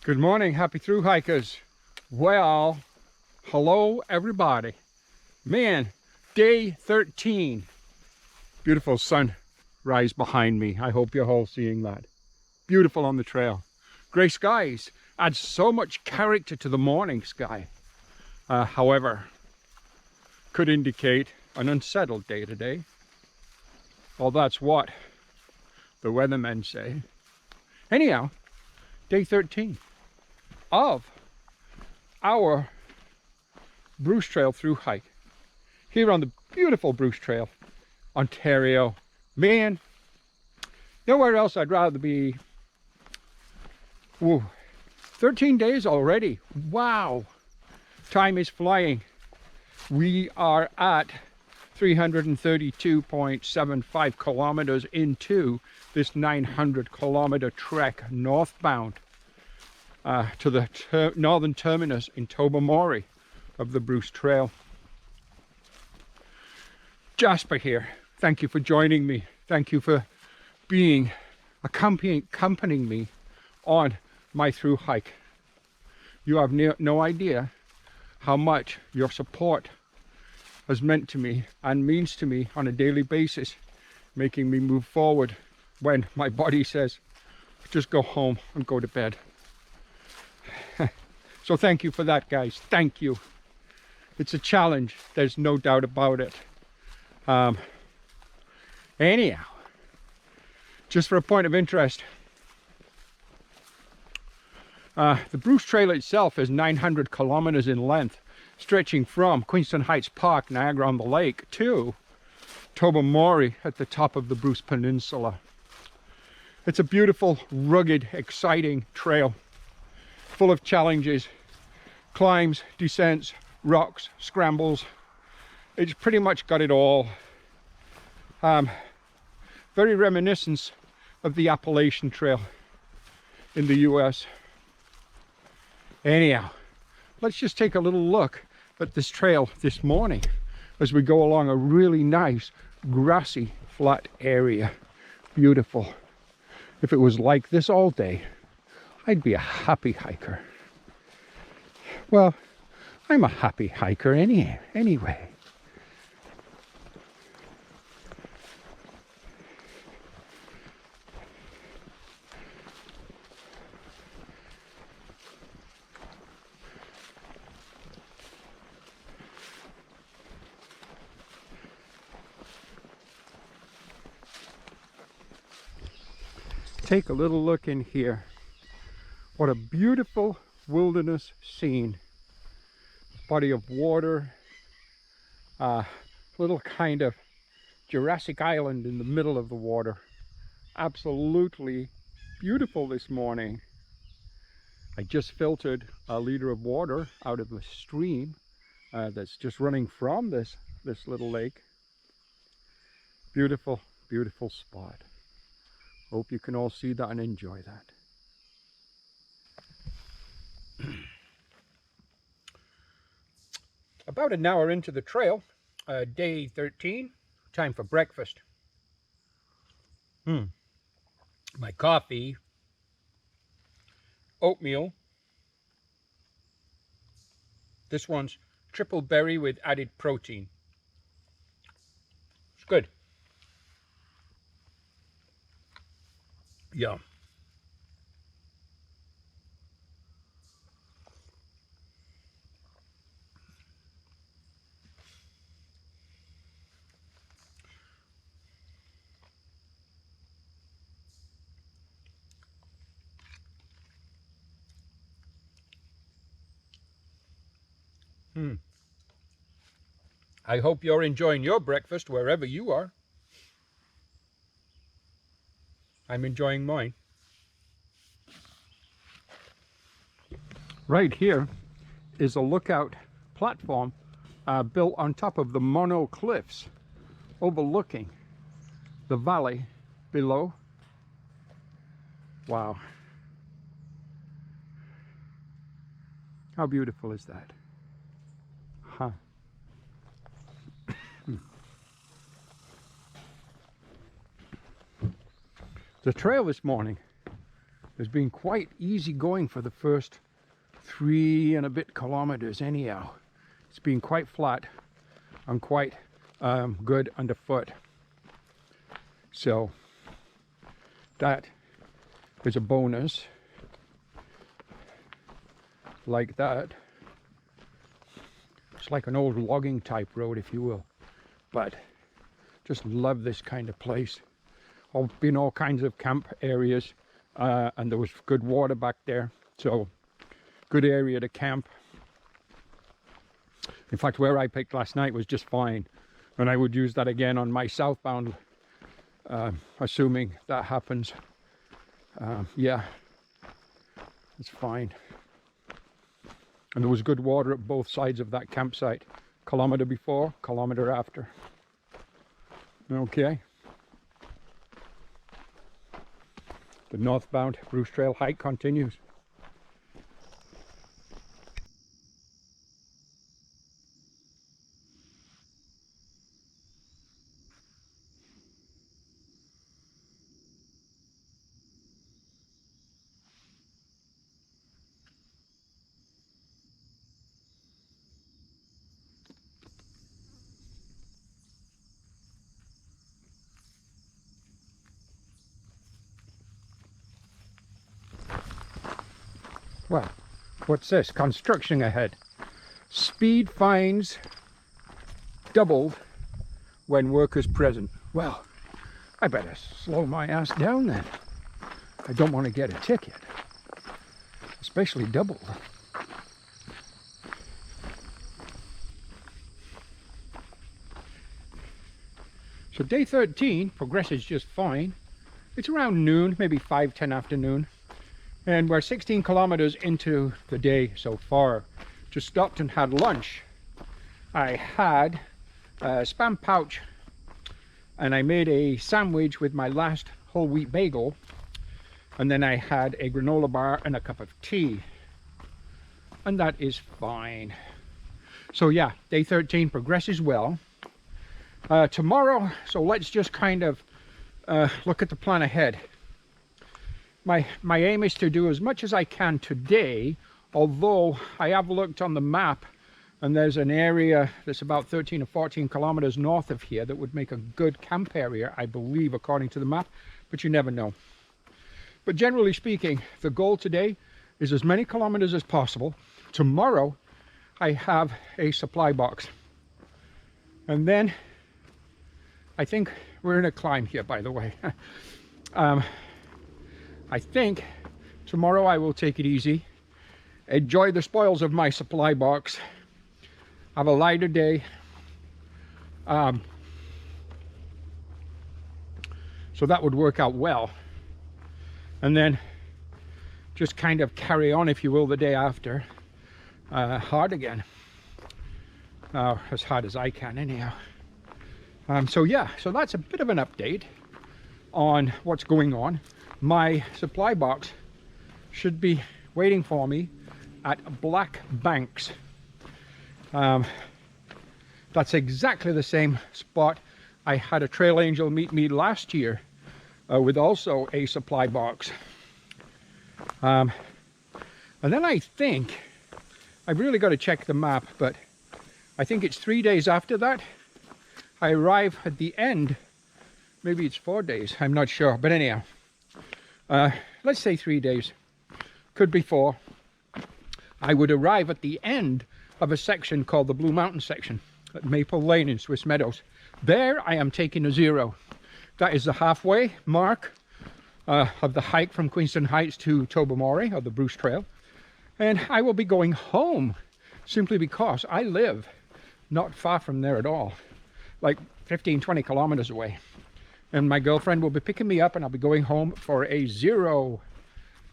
Good morning, happy through hikers. Well, hello everybody. Man, day 13. Beautiful sunrise behind me. I hope you're all seeing that. Beautiful on the trail. Gray skies add so much character to the morning sky. However, could indicate an unsettled day today. Well, that's what the weathermen say. Anyhow, day 13 of our Bruce Trail through hike here on the beautiful Bruce Trail, Ontario. Man, nowhere else I'd rather be. Whoa, 13 days already. Wow, time is flying. We are at 332.75 kilometers into this 900 kilometer trek northbound to the northern terminus in Tobermory of the Bruce Trail. Jasper here. Thank you for joining me. Thank you for being accompanying me on my through hike. You have no idea how much your support has meant to me and means to me on a daily basis, making me move forward when my body says, just go home and go to bed. So thank you for that, guys. Thank you. It's a challenge. There's no doubt about it. Anyhow, just for a point of interest, the Bruce Trail itself is 900 kilometers in length, stretching from Queenston Heights Park, Niagara-on-the-Lake, to Tobermory at the top of the Bruce Peninsula. It's a beautiful, rugged, exciting trail, full of challenges, climbs, descents, rocks, scrambles. It's pretty much got it all. Very reminiscent of the Appalachian Trail in the US. Anyhow, let's just take a little look at this trail this morning as we go along a really nice grassy flat area. Beautiful. If it was like this all day, I'd be a happy hiker. Well, I'm a happy hiker anyway. Take a little look in here. What a beautiful wilderness scene. Body of water, little kind of Jurassic Island in the middle of the water. Absolutely beautiful this morning. I just filtered a liter of water out of the stream that's just running from this little lake. Beautiful, beautiful spot. Hope you can all see that and enjoy that. About an hour into the trail, day 13, time for breakfast. My coffee, oatmeal. This one's triple berry with added protein. It's good. Yeah. I hope you're enjoying your breakfast wherever you are. I'm enjoying mine. Right here is a lookout platform built on top of the Mono Cliffs, overlooking the valley below. Wow. How beautiful is that? Huh. The trail this morning has been quite easy going for the first 3 and a bit kilometers anyhow. It's been quite flat and quite good underfoot. So that is a bonus. Like that. It's like an old logging type road, if you will. But just love this kind of place. I've been all kinds of camp areas, and there was good water back there. So good area to camp. In fact, where I picked last night was just fine. And I would use that again on my southbound, assuming that happens. Yeah, it's fine. And there was good water at both sides of that campsite. Kilometer before, kilometer after. Okay. The northbound Bruce Trail hike continues. Well, what's this? Construction ahead. Speed fines doubled when workers present. Well, I better slow my ass down then. I don't want to get a ticket, especially doubled. So day 13 progresses just fine. It's around noon, maybe 5:10 afternoon. And we're 16 kilometers into the day so far. Just stopped and had lunch. I had a Spam pouch and I made a sandwich with my last whole wheat bagel. And then I had a granola bar and a cup of tea. And that is fine. So yeah, day 13 progresses well. Tomorrow, so let's just kind of look at the plan ahead. My aim is to do as much as I can today, although I have looked on the map and there's an area that's about 13 or 14 kilometers north of here that would make a good camp area, I believe, according to the map, but you never know. But generally speaking, the goal today is as many kilometers as possible. Tomorrow, I have a supply box. And then, I think we're in a climb here, by the way. I think tomorrow I will take it easy, enjoy the spoils of my supply box, have a lighter day. So that would work out well. And then just kind of carry on, if you will, the day after, hard again. As hard as I can anyhow. So yeah, so that's a bit of an update on what's going on. My supply box should be waiting for me at Black Banks. That's exactly the same spot I had a trail angel meet me last year with also a supply box. And then I think, I've really got to check the map, but I think it's 3 days after that, I arrive at the end. Maybe it's 4 days, I'm not sure, but anyhow. Let's say 3 days, could be 4. I would arrive at the end of a section called the Blue Mountain section at Maple Lane in Swiss Meadows. There I am taking a 0. That is the halfway mark of the hike from Queenston Heights to Tobermory, or the Bruce Trail. And I will be going home simply because I live not far from there at all, like 15-20 kilometers away. And my girlfriend will be picking me up and I'll be going home for a 0.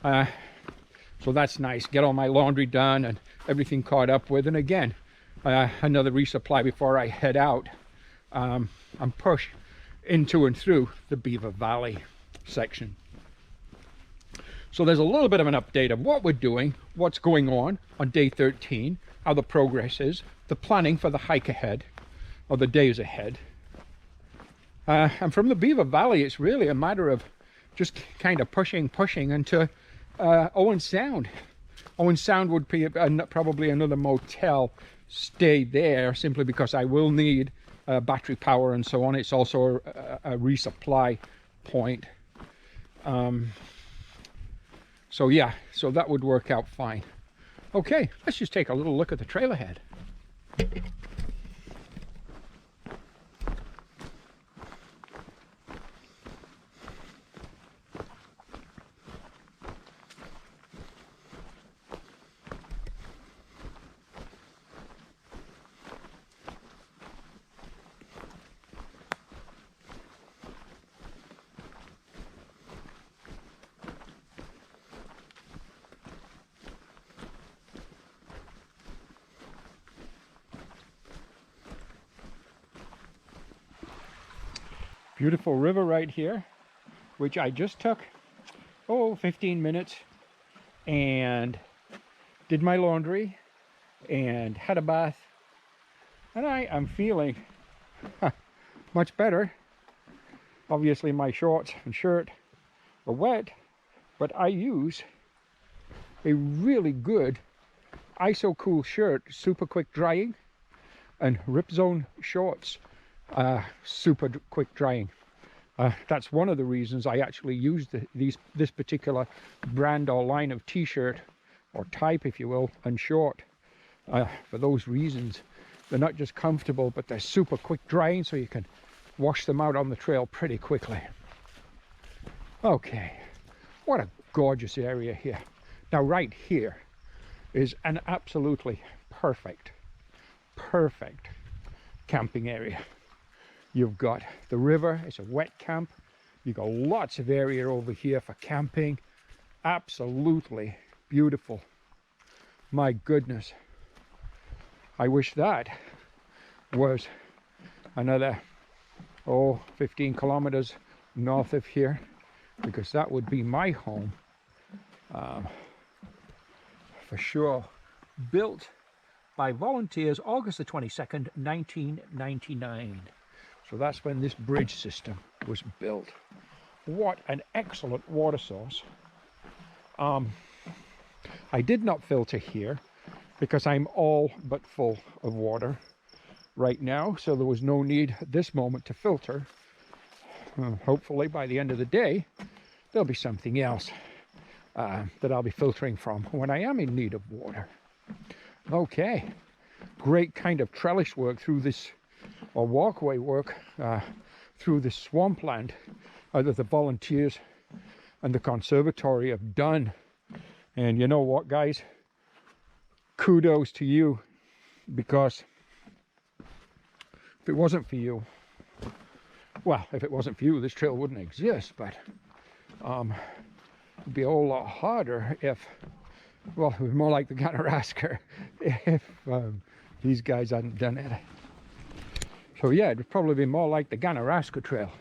So that's nice. Get all my laundry done and everything caught up with. And again, another resupply before I head out and push into and through the Beaver Valley section. So there's a little bit of an update of what we're doing, what's going on day 13, how the progress is, the planning for the hike ahead, or the days ahead. And from the Beaver Valley, it's really a matter of just kind of pushing into Owen Sound. Owen Sound would be probably another motel stay there, simply because I will need battery power and so on. It's also a resupply point. So yeah, so that would work out fine. Okay, let's just take a little look at the trail ahead. Beautiful river right here, which I just took, 15 minutes and did my laundry and had a bath, and I am feeling much better. Obviously my shorts and shirt are wet, but I use a really good ISO cool shirt, super quick drying, and Rip Zone shorts, super quick drying. That's one of the reasons I actually use this particular brand or line of t-shirt, or type if you will, and short. For those reasons, they're not just comfortable, but they're super quick drying, so you can wash them out on the trail pretty quickly. Okay, what a gorgeous area here. Now right here is an absolutely perfect camping area. You've got the river, it's a wet camp. You've got lots of area over here for camping. Absolutely beautiful. My goodness. I wish that was another, 15 kilometers north of here, because that would be my home. For sure. Built by volunteers August the 22nd, 1999. So that's when this bridge system was built. What an excellent water source. I did not filter here because I'm all but full of water right now, so there was no need at this moment to filter. Hopefully by the end of the day there'll be something else that I'll be filtering from when I am in need of water. Okay, great kind of trellis work through this, or walkway work through this swampland that the volunteers and the conservatory have done. And you know what, guys, kudos to you, because if it wasn't for you, well, if it wasn't for you, this trail wouldn't exist. But it'd be a whole lot harder if, well, it was more like the Ganaraska if these guys hadn't done it. So yeah, it would probably be more like the Ganaraska trail.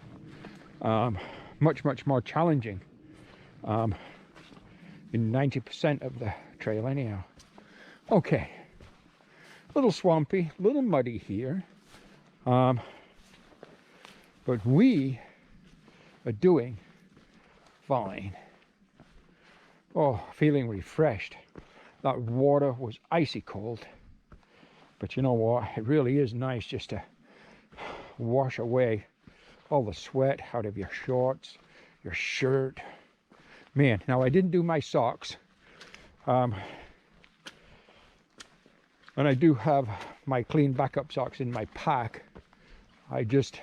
Much more challenging in 90% of the trail anyhow. Okay, a little swampy, a little muddy here, but we are doing fine. Oh, feeling refreshed. That water was icy cold, but you know what, it really is nice just to wash away all the sweat out of your shorts, your shirt. Man, now I didn't do my socks, and I do have my clean backup socks in my pack. I just,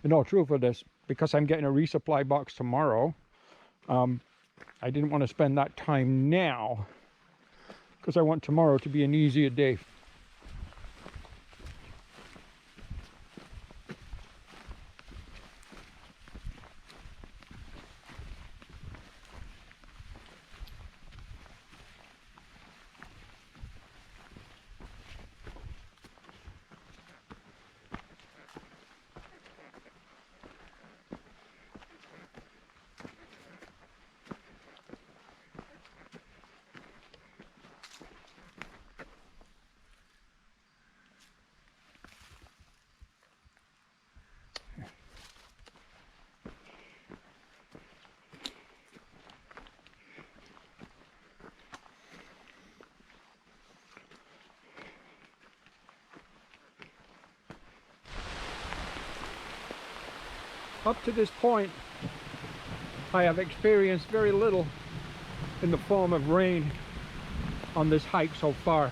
in all truthfulness, because I'm getting a resupply box tomorrow, I didn't want to spend that time now, because I want tomorrow to be an easier day. Up to this point, I have experienced very little in the form of rain on this hike so far.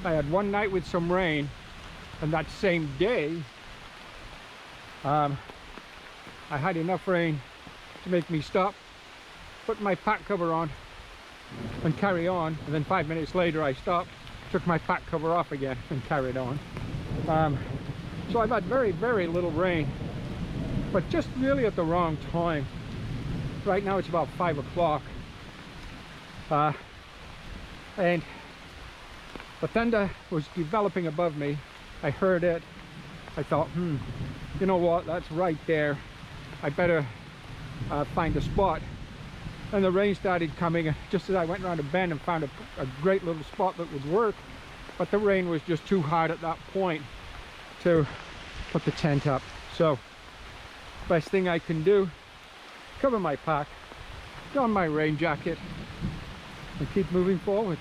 I had one night with some rain, and that same day I had enough rain to make me stop, put my pack cover on and carry on, and then 5 minutes later I stopped, took my pack cover off again and carried on. So I've had very little rain, but just really at the wrong time. Right now it's about 5 o'clock, and the thunder was developing above me. I heard it. I thought, you know what, that's right there. I better find a spot. And the rain started coming, and just as I went around a bend and found a great little spot that would work, but the rain was just too hard at that point to put the tent up. So best thing I can do, cover my pack, don my rain jacket, and keep moving forward,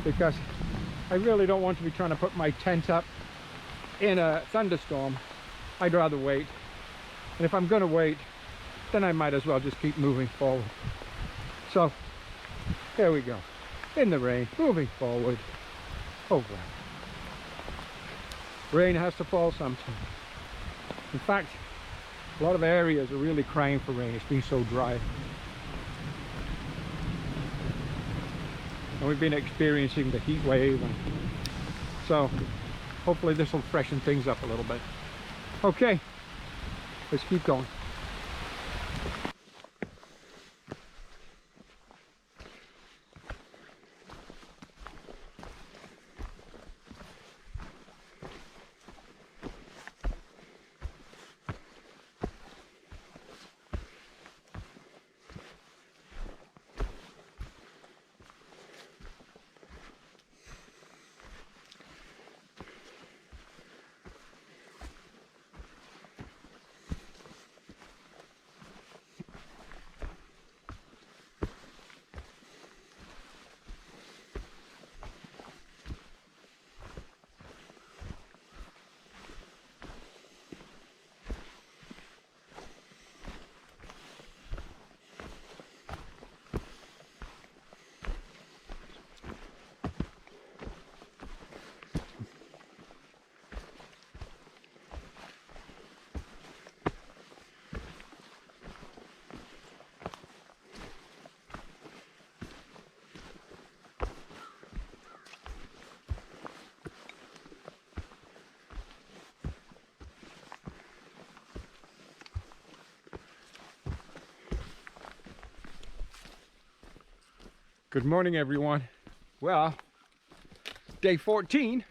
because I really don't want to be trying to put my tent up in a thunderstorm. I'd rather wait, and if I'm going to wait, then I might as well just keep moving forward. So there we go, in the rain, moving forward. Oh well, rain has to fall sometime. In fact, a lot of areas are really crying for rain. It's been so dry, and we've been experiencing the heat wave, and so hopefully this will freshen things up a little bit. Okay, let's keep going. Good morning, everyone. Well, day 14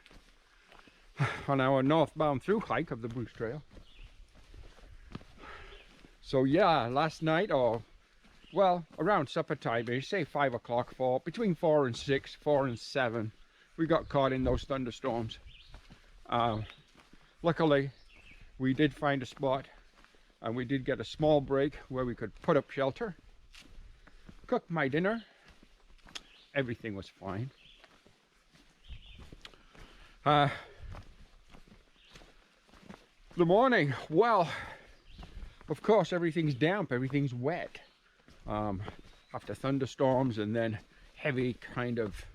on our northbound through hike of the Bruce Trail. So yeah, last night, or well, around supper time, say 5 o'clock, between 4 and 6, 4 and 7, we got caught in those thunderstorms. Luckily, we did find a spot, and we did get a small break where we could put up shelter, cook my dinner. Everything was fine. The morning, well, of course, everything's damp, everything's wet. After thunderstorms and then heavy kind of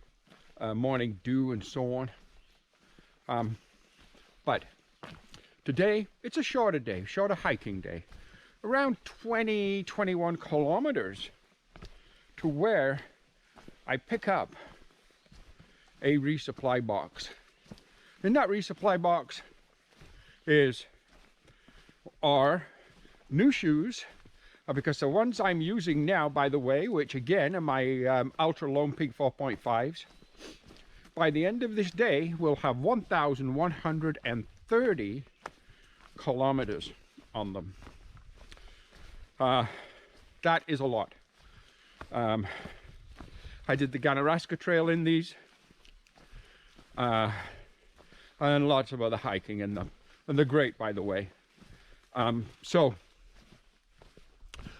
morning dew and so on. But today, it's a shorter day, shorter hiking day. Around 21 kilometers to where I pick up a resupply box. In that resupply box are new shoes, because the ones I'm using now, by the way, which again are my Ultra Lone Peak 4.5s, by the end of this day will have 1,130 kilometers on them. That is a lot. I did the Ganaraska Trail in these, and lots of other hiking in them, and they're great, by the way. And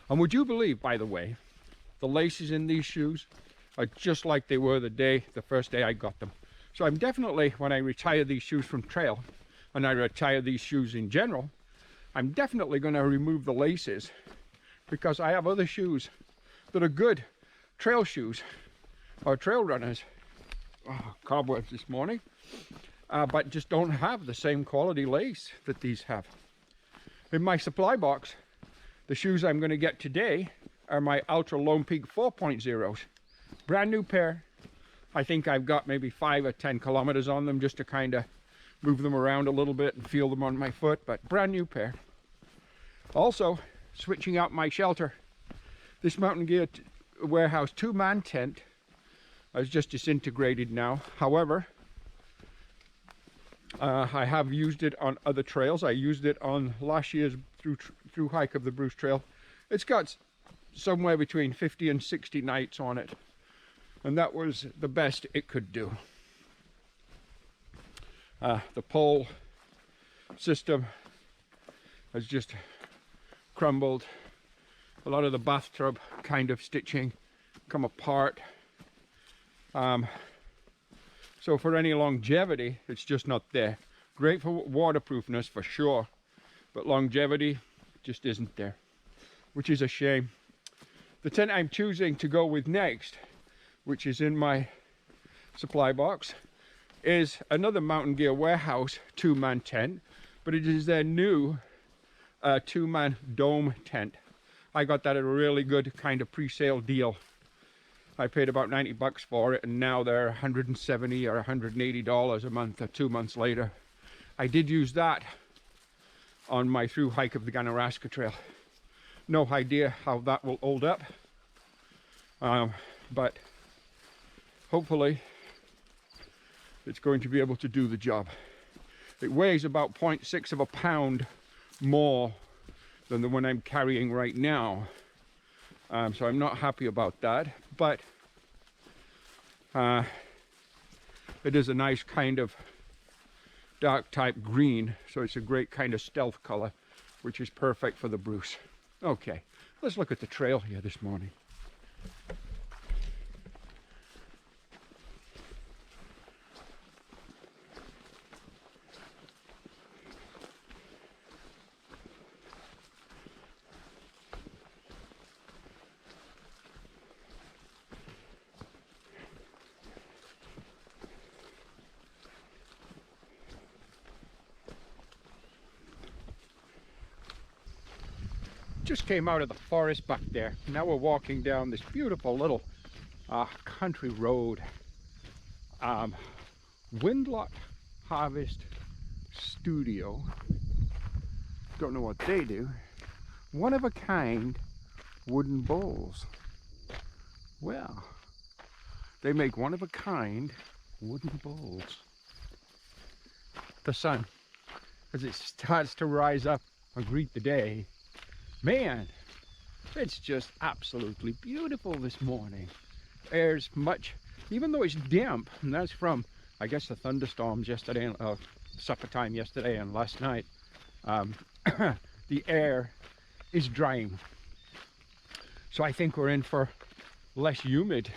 would you believe, by the way, the laces in these shoes are just like they were the first day I got them. So I'm definitely, when I retire these shoes from trail, and I retire these shoes in general, I'm definitely going to remove the laces because I have other shoes that are good trail shoes or trail runners. Oh, cobwebs this morning, but just don't have the same quality lace that these have. In my supply box, the shoes I'm going to get today are my Ultra Lone Peak 4.0s. Brand new pair. I think I've got maybe 5 or 10 kilometers on them just to kind of move them around a little bit and feel them on my foot, but brand new pair. Also, switching out my shelter. This Mountain Gear Warehouse 2-man tent is just disintegrated now. However, I have used it on other trails. I used it on last year's through hike of the Bruce Trail. It's got somewhere between 50 and 60 nights on it, and that was the best it could do. The pole system has just crumbled. A lot of the bathtub kind of stitching come apart. So for any longevity, it's just not there. Great for waterproofness for sure, but longevity just isn't there, which is a shame. The tent I'm choosing to go with next, which is in my supply box, is another Mountain Gear Warehouse 2-man tent, but it is their new 2-man dome tent. I got that at a really good kind of pre-sale deal. I paid about 90 bucks for it, and now they're 170 or 180 dollars a month or 2 months later. I did use that on my through hike of the Ganaraska Trail. No idea how that will hold up, but hopefully it's going to be able to do the job. It weighs about 0.6 of a pound more than the one I'm carrying right now, so I'm not happy about that, but it is a nice kind of dark type green, so it's a great kind of stealth color, which is perfect for the Bruce. Okay, let's look at the trail here this morning. Just came out of the forest back there. Now we're walking down this beautiful little country road. Windlock Harvest Studio. Don't know what they do. One of a kind wooden bowls. Well, they make one of a kind wooden bowls. The sun, as it starts to rise up and greet the day, man, it's just absolutely beautiful this morning. There's much, even though it's damp, and that's from, I guess, the thunderstorms yesterday, supper time yesterday and last night, the air is drying. So I think we're in for less humid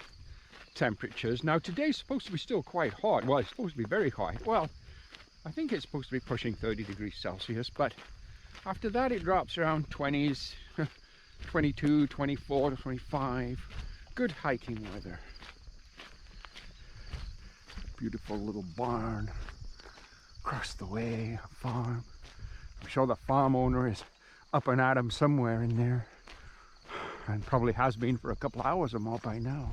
temperatures. Now today's supposed to be still quite hot. Well, it's supposed to be very hot. Well, I think it's supposed to be pushing 30 degrees Celsius, but after that it drops around 20s, 22, 24 to 25. Good hiking weather. Beautiful little barn across the way, a farm. I'm sure the farm owner is up and at 'em somewhere in there, and probably has been for a couple hours or more by now.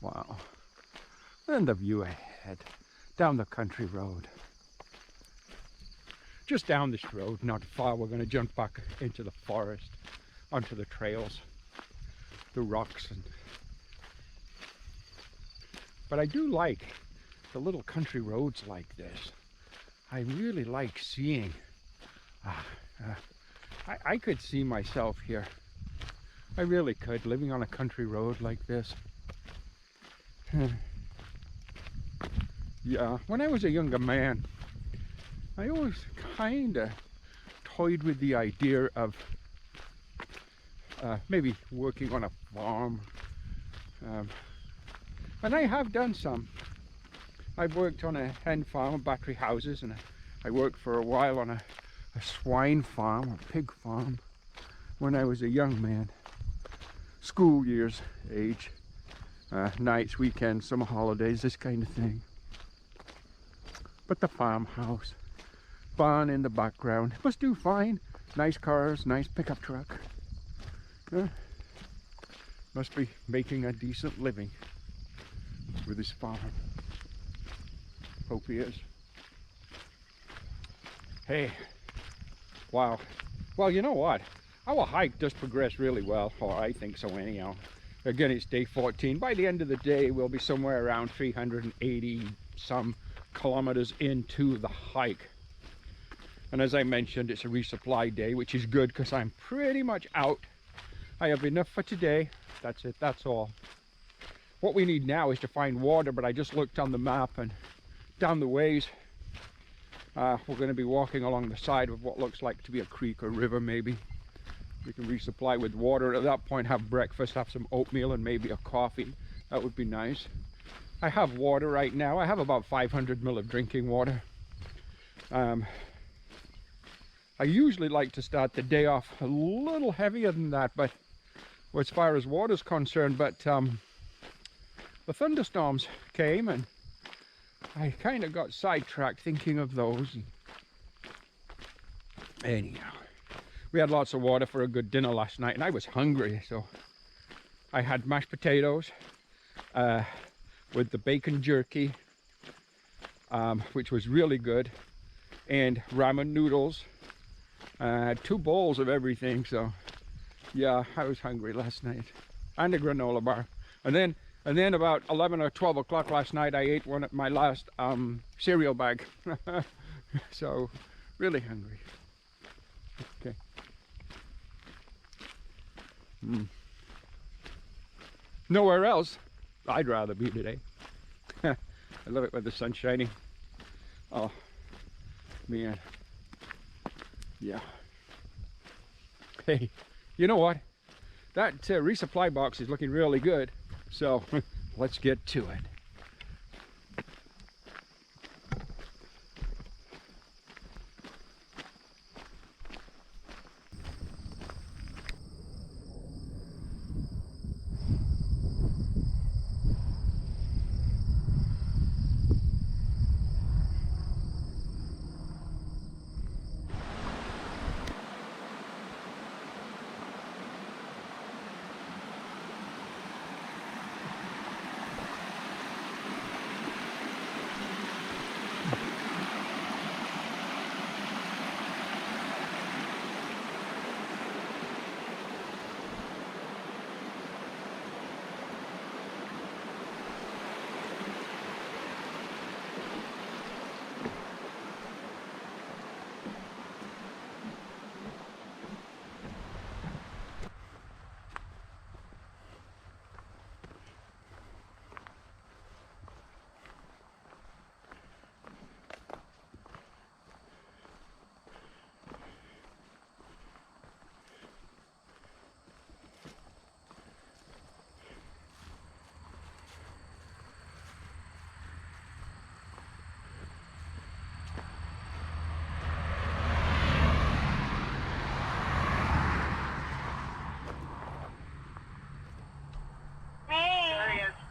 Wow. And the view ahead down the country road. Just down this road, not far, we're going to jump back into the forest, onto the trails, the rocks. But I do like the little country roads like this. I really like seeing. I could see myself here. I really could, living on a country road like this. Yeah, when I was a younger man, I always kind of toyed with the idea of maybe working on a farm. And I have done some. I've worked on a hen farm, battery houses, and I worked for a while on a a swine farm, a pig farm, when I was a young man. School years age, nights, weekends, summer holidays, this kind of thing. But the farmhouse, barn in the background, must do fine. Nice cars, nice pickup truck. Must be making a decent living with his farm. Hope he is. Hey, wow. Well, you know what? Our hike does progress really well, or I think so anyhow. Again, it's day 14. By the end of the day, we'll be somewhere around 380 some kilometers into the hike. And as I mentioned, it's a resupply day, which is good because I'm pretty much out. I have enough for today. That's it, that's all. What we need now is to find water, but I just looked on the map and down the ways, we're going to be walking along the side of what looks like to be a creek or river maybe. We can resupply with water. At that point, have breakfast, have some oatmeal and maybe a coffee. That would be nice. I have water right now. I have about 500 ml of drinking water. I usually like to start the day off a little heavier than that, but as far as water is concerned, but the thunderstorms came and I kind of got sidetracked thinking of those. Anyhow, we had lots of water for a good dinner last night and I was hungry, so I had mashed potatoes with the bacon jerky, which was really good, and ramen noodles. 2 bowls of everything, so yeah, I was hungry last night. And a granola bar. And then about 11 or 12 o'clock last night, I ate my last cereal bag. So, really hungry. Okay. Nowhere else I'd rather be today. I love it when the sun's shining. Oh, man. Yeah. Hey, you know what? That resupply box is looking really good. So let's get to it.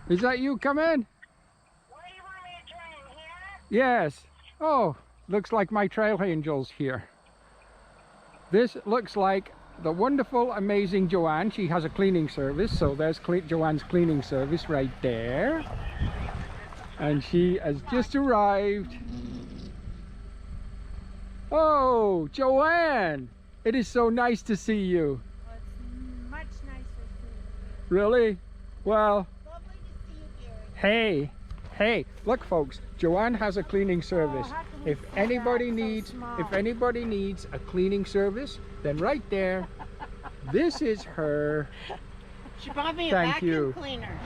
Is that you? Come in. Where do you want me to turn in here? Yes. Oh, looks like my trail angel's here. This looks like the wonderful, amazing Joanne. She has a cleaning service, so there's Joanne's cleaning service right there. And she has just arrived. Oh, Joanne! It is so nice to see you. Well, it's much nicer seeing you. Really? Well, Lovely to see you, Gary. hey, look folks, Joanne has a cleaning service. how can we If see anybody that? So needs small. a cleaning service, then right there, this is her. She bought me Thank a vacuum you. cleaner.